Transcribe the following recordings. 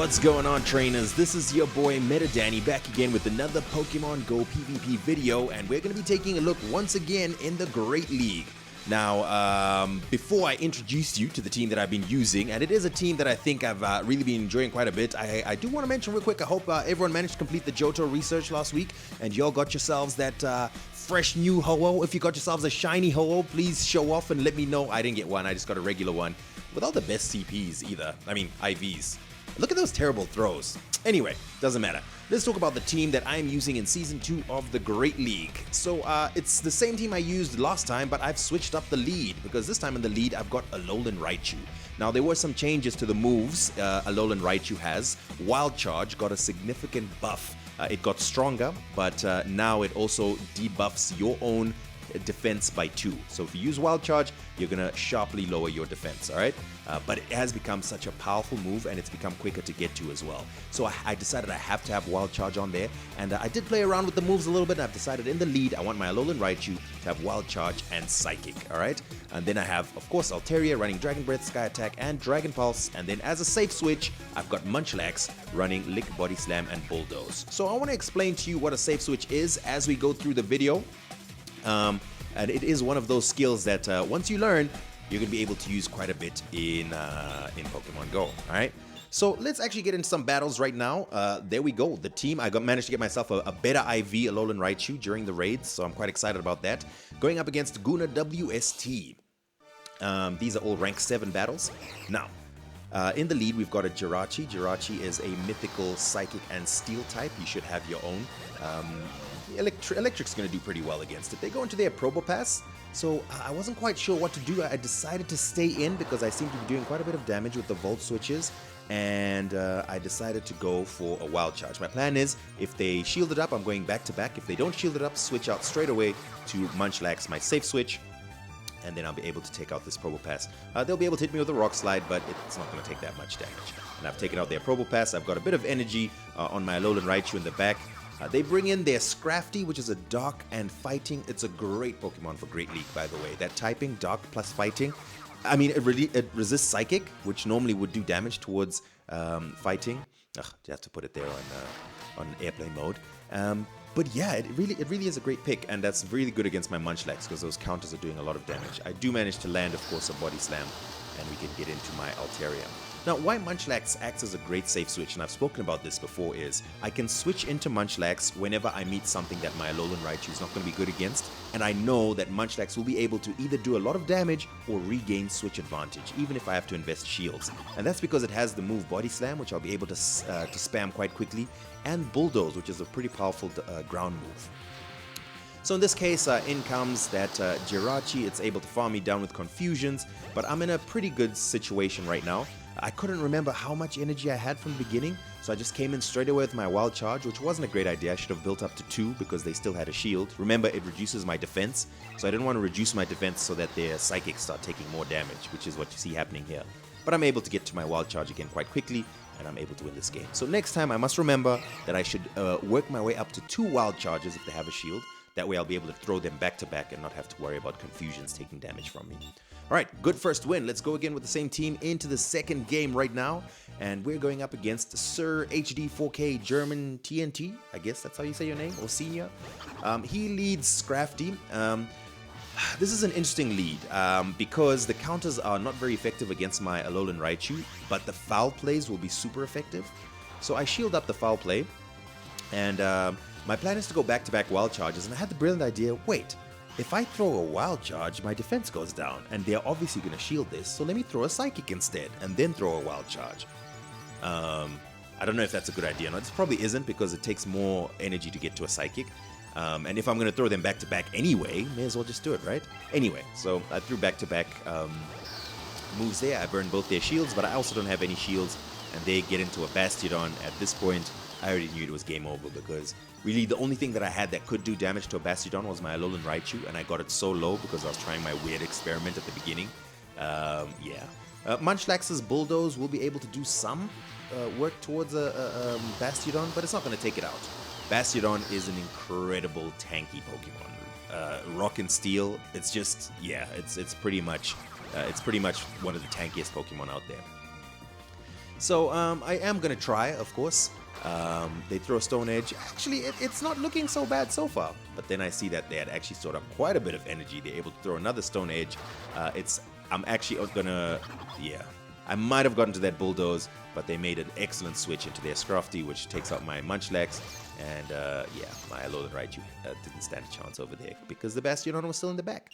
What's going on, trainers? This is your boy Danny back again with another Pokemon Go PvP video, and we're going to be taking a look once again in the Great League. Now, before I introduce you to the team that I've been using, and it is a team that I think I've really been enjoying quite a bit, I do want to mention real quick, I hope everyone managed to complete the Johto research last week, and y'all got yourselves that fresh new Ho-Oh. If you got yourselves a shiny Ho-Oh, please show off and let me know. I didn't get one, I just got a regular one, without the best CPs either. I mean, IVs. Look at those terrible throws. Anyway, doesn't matter. Let's talk about the team that I'm using in Season 2 of the Great League. So, it's the same team I used last time, but I've switched up the lead, because this time in the lead, I've got Alolan Raichu. Now, there were some changes to the moves Alolan Raichu has. Wild Charge got a significant buff. It got stronger, but now it also debuffs your own defense by 2. So if you use Wild Charge, you're gonna sharply lower your defense, alright? But it has become such a powerful move, and it's become quicker to get to as well. So I decided I have to have Wild Charge on there, and I did play around with the moves a little bit, and I've decided in the lead, I want my Alolan Raichu to have Wild Charge and Psychic, alright? And then I have, of course, Altaria running Dragon Breath, Sky Attack, and Dragon Pulse, and then as a safe switch, I've got Munchlax running Lick, Body Slam, and Bulldoze. So I want to explain to you what a safe switch is as we go through the video. And it is one of those skills that once you learn, you're going to be able to use quite a bit in Pokemon Go, alright? So let's actually get into some battles right now. There we go, the team. I managed to get myself a better IV Alolan Raichu during the raids, so I'm quite excited about that. Going up against Guna WST. These are all rank 7 battles. Now, in the lead, we've got a Jirachi. Jirachi is a mythical Psychic and Steel type. You should have your own. Electric's going to do pretty well against it. They go into their Probopass, so I wasn't quite sure what to do. I decided to stay in because I seem to be doing quite a bit of damage with the Volt switches, and I decided to go for a Wild Charge. My plan is, if they shield it up, I'm going back to back. If they don't shield it up, switch out straight away to Munchlax, my safe switch, and then I'll be able to take out this Probopass. They'll be able to hit me with a Rock Slide, but it's not going to take that much damage. And I've taken out their Probopass. I've got a bit of energy on my Alolan Raichu in the back. They bring in their Scrafty, which is a Dark and Fighting. It's a great Pokemon for Great League, by the way. That typing, Dark plus Fighting, I mean, it resists Psychic, which normally would do damage towards Fighting. Ugh, you have to put it there on airplane mode. But yeah, it really is a great pick, and that's really good against my Munchlax because those counters are doing a lot of damage. I do manage to land, of course, a Body Slam, and we can get into my Altaria. Now, why Munchlax acts as a great safe switch, and I've spoken about this before, is I can switch into Munchlax whenever I meet something that my Alolan Raichu is not going to be good against, and I know that Munchlax will be able to either do a lot of damage or regain switch advantage, even if I have to invest shields. And that's because it has the move Body Slam, which I'll be able to spam quite quickly, and Bulldoze, which is a pretty powerful ground move. So in this case, in comes that Jirachi. It's able to farm me down with Confusions, but I'm in a pretty good situation right now. I couldn't remember how much energy I had from the beginning, so I just came in straight away with my Wild Charge, which wasn't a great idea. I should have built up to 2 because they still had a shield. Remember, it reduces my defense, so I didn't want to reduce my defense so that their Psychics start taking more damage, which is what you see happening here. But I'm able to get to my Wild Charge again quite quickly, and I'm able to win this game. So next time, I must remember that I should work my way up to 2 Wild Charges if they have a shield. That way I'll be able to throw them back to back and not have to worry about Confusions taking damage from me. Alright, good first win. Let's go again with the same team into the second game right now. And we're going up against Sir HD 4K German TNT. I guess that's how you say your name, or Senior. He leads Scrafty. This is an interesting lead because the counters are not very effective against my Alolan Raichu, but the foul plays will be super effective. So I shield up the foul play, and my plan is to go back-to-back Wild Charges, and I had the brilliant idea, wait, if I throw a Wild Charge, my defense goes down, and they're obviously going to shield this, so let me throw a Psychic instead, and then throw a Wild Charge. I don't know if that's a good idea or not. It probably isn't, because it takes more energy to get to a Psychic. And if I'm going to throw them back-to-back anyway, may as well just do it, right? Anyway, so I threw back-to-back moves there. I burned both their shields, but I also don't have any shields, and they get into a Bastiodon. At this point, I already knew it was game over, because really the only thing that I had that could do damage to a Bastiodon was my Alolan Raichu, and I got it so low because I was trying my weird experiment at the beginning. Yeah. Munchlax's Bulldoze will be able to do some work towards a Bastiodon, but it's not going to take it out. Bastiodon is an incredible tanky Pokemon. Rock and Steel, it's just, yeah, it's pretty much one of the tankiest Pokemon out there. So I am going to try, of course. They throw Stone Edge. Actually, it's not looking so bad so far. But then I see that they had actually stored up quite a bit of energy. They're able to throw another Stone Edge. I'm actually gonna, yeah. I might have gotten to that Bulldoze, but they made an excellent switch into their Scrafty, which takes out my Munchlax. And yeah, my Alolan Raichu didn't stand a chance over there because the Bastion was still in the back.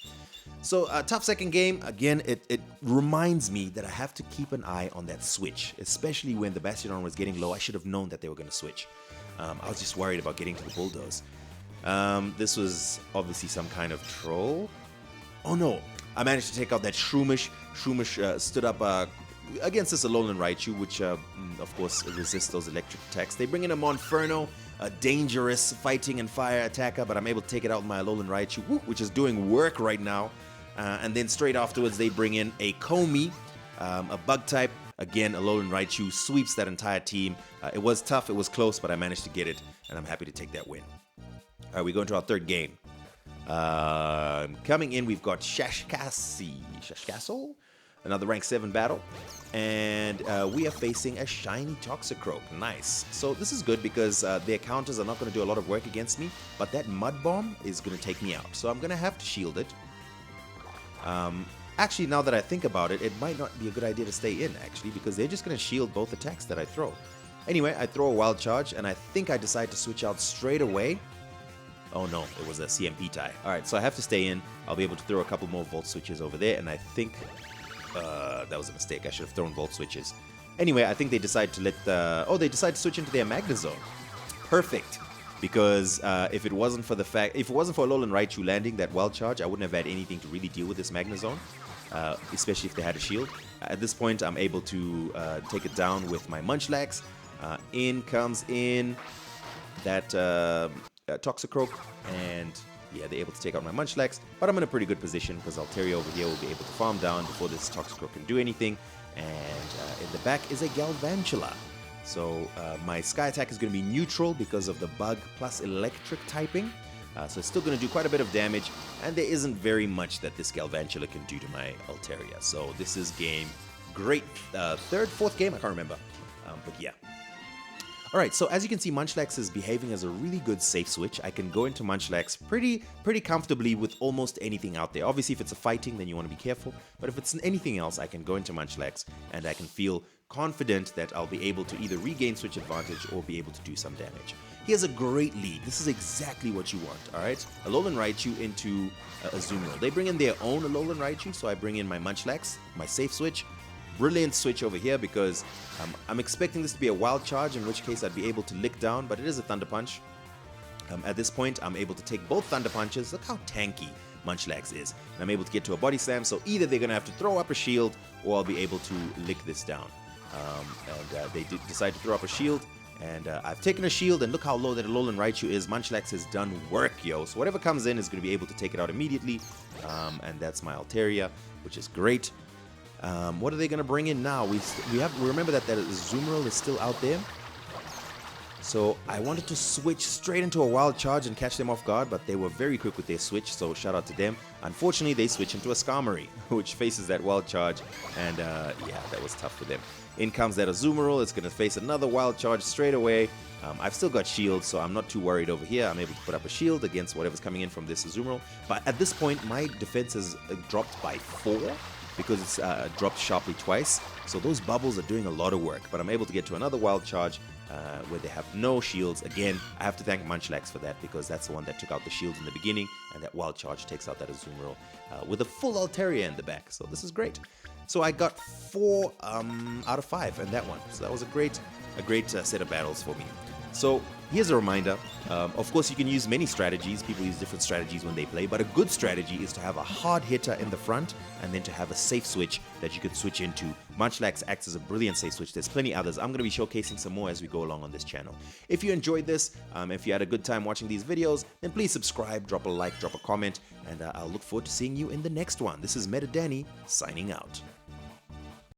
So tough second game. Again, it reminds me that I have to keep an eye on that switch, especially when the Bastion was getting low. I should have known that they were going to switch. I was just worried about getting to the Bulldoze. This was obviously some kind of troll. Oh no, I managed to take out that Shroomish. Shroomish stood up against this Alolan Raichu, which of course resists those electric attacks. They bring in a Monferno, a dangerous fighting and fire attacker, but I'm able to take it out with my Alolan Raichu, which is doing work right now. And then straight afterwards, they bring in a Comey, a bug type. Again, Alolan Raichu sweeps that entire team. It was tough, it was close, but I managed to get it, and I'm happy to take that win. All right, we go into our third game. Coming in, we've got Shashkasso, another rank 7 battle, and we are facing a shiny Toxicroak. Nice. So this is good because their counters are not going to do a lot of work against me, but that Mud Bomb is going to take me out. So I'm going to have to shield it. Actually, now that I think about it, it might not be a good idea to stay in, actually, because they're just going to shield both attacks that I throw. Anyway, I throw a Wild Charge, and I think I decide to switch out straight away. Oh no, it was a CMP tie. Alright, so I have to stay in. I'll be able to throw a couple more Volt Switches over there, and I think that was a mistake. I should have thrown Volt Switches. Anyway, I think they decide to let the... Oh, they decide to switch into their Magnezone. Perfect. Because if it wasn't for Alolan Raichu landing that Wild Charge, I wouldn't have had anything to really deal with this Magnezone. Especially if they had a shield. At this point, I'm able to take it down with my Munchlax. In comes in that Toxicroak, and yeah, they're able to take out my Munchlax, but I'm in a pretty good position because Altaria over here will be able to farm down before this Toxicroak can do anything, and in the back is a Galvantula. So my Sky Attack is going to be neutral because of the Bug plus Electric typing, so it's still going to do quite a bit of damage, and there isn't very much that this Galvantula can do to my Altaria. So this is game great, third, fourth game, I can't remember, but yeah. Alright, so as you can see, Munchlax is behaving as a really good safe switch. I can go into Munchlax pretty comfortably with almost anything out there. Obviously, if it's a fighting, then you want to be careful. But if it's anything else, I can go into Munchlax and I can feel confident that I'll be able to either regain switch advantage or be able to do some damage. He has a great lead. This is exactly what you want, alright? Alolan Raichu into Azumarill. They bring in their own Alolan Raichu, so I bring in my Munchlax, my safe switch. Brilliant switch over here because I'm expecting this to be a Wild Charge, in which case I'd be able to lick down, but it is a Thunder Punch. At this point, I'm able to take both Thunder Punches. Look how tanky Munchlax is. And I'm able to get to a Body Slam, so either they're going to have to throw up a shield or I'll be able to lick this down. They decide to throw up a shield, and I've taken a shield, and look how low that Alolan Raichu is. Munchlax has done work, yo. So whatever comes in is going to be able to take it out immediately, and that's my Altaria, which is great. What are they going to bring in now? We remember that Azumarill is still out there. So I wanted to switch straight into a Wild Charge and catch them off guard, but they were very quick with their switch, so shout out to them. Unfortunately, they switch into a Skarmory, which faces that Wild Charge, and yeah, that was tough for them. In comes that Azumarill. It's going to face another Wild Charge straight away. I've still got shields, so I'm not too worried over here. I'm able to put up a shield against whatever's coming in from this Azumarill. But at this point, my defense has dropped by 4. Because it's dropped sharply twice. So those bubbles are doing a lot of work. But I'm able to get to another Wild Charge where they have no shields. Again, I have to thank Munchlax for that because that's the one that took out the shields in the beginning. And that Wild Charge takes out that Azumarill with a full Altaria in the back. So this is great. So I got 4 out of 5 in that one. So that was a great set of battles for me. So here's a reminder. Of course, you can use many strategies. People use different strategies when they play, but a good strategy is to have a hard hitter in the front and then to have a safe switch that you can switch into. Munchlax acts as a brilliant safe switch. There's plenty others. I'm going to be showcasing some more as we go along on this channel. If you enjoyed this, if you had a good time watching these videos, then please subscribe, drop a like, drop a comment, and I'll look forward to seeing you in the next one. This is Meta Danny signing out.